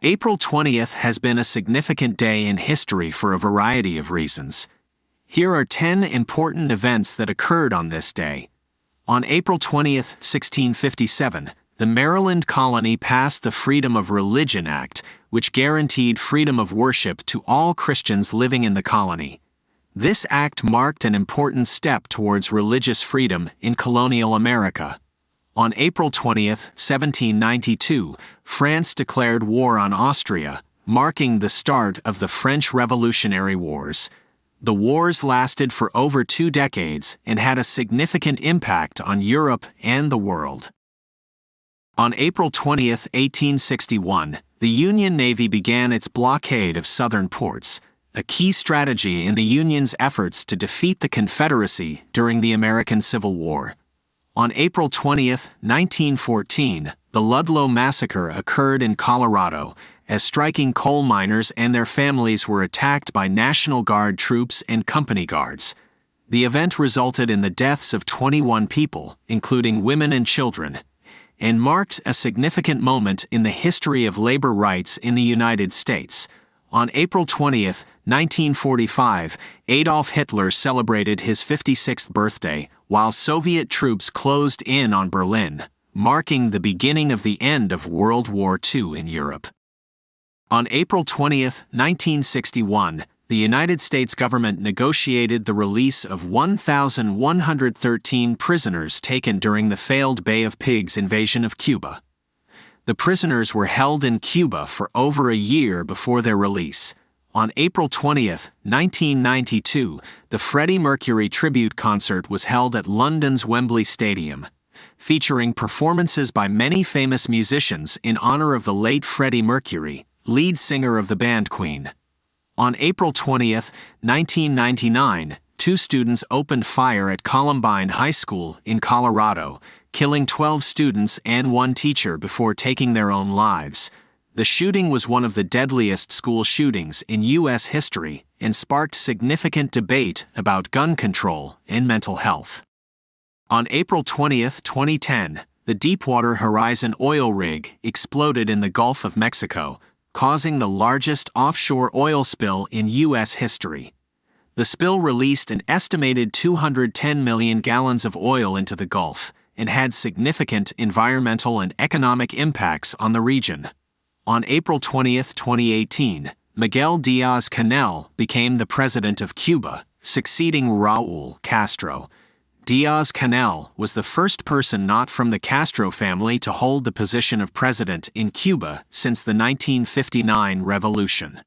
April 20th has been a significant day in history for a variety of reasons. Here are 10 important events that occurred on this day. On April 20th, 1657, the Maryland colony passed the Freedom of Religion Act, which guaranteed freedom of worship to all Christians living in the colony. This act marked an important step towards religious freedom in colonial America. On April 20th, 1792, France declared war on Austria, marking the start of the French Revolutionary Wars. The wars lasted for over 2 decades and had a significant impact on Europe and the world. On April 20th, 1861, the Union Navy began its blockade of southern ports, a key strategy in the Union's efforts to defeat the Confederacy during the American Civil War. On April 20th, 1914, the Ludlow Massacre occurred in Colorado as striking coal miners and their families were attacked by National Guard troops and company guards. The event resulted in the deaths of 21 people, including women and children, and marked a significant moment in the history of labor rights in the United States. On April 20th, 1945, Adolf Hitler celebrated his 56th birthday, while Soviet troops closed in on Berlin, marking the beginning of the end of World War II in Europe. On April 20th, 1961, the United States government negotiated the release of 1,113 prisoners taken during the failed Bay of Pigs invasion of Cuba. The prisoners were held in Cuba for over a year before their release. On April 20th, 1992, the Freddie Mercury tribute concert was held at London's Wembley Stadium, featuring performances by many famous musicians in honor of the late Freddie Mercury, lead singer of the band Queen. On April 20th, 1999, 2 students opened fire at Columbine High School in Colorado, killing 12 students and 1 teacher before taking their own lives. The shooting was one of the deadliest school shootings in U.S. history and sparked significant debate about gun control and mental health. On April 20th, 2010, the Deepwater Horizon oil rig exploded in the Gulf of Mexico, causing the largest offshore oil spill in U.S. history. The spill released an estimated 210 million gallons of oil into the Gulf and had significant environmental and economic impacts on the region. On April 20th, 2018, Miguel Díaz-Canel became the president of Cuba, succeeding Raúl Castro. Díaz-Canel was the first person not from the Castro family to hold the position of president in Cuba since the 1959 revolution.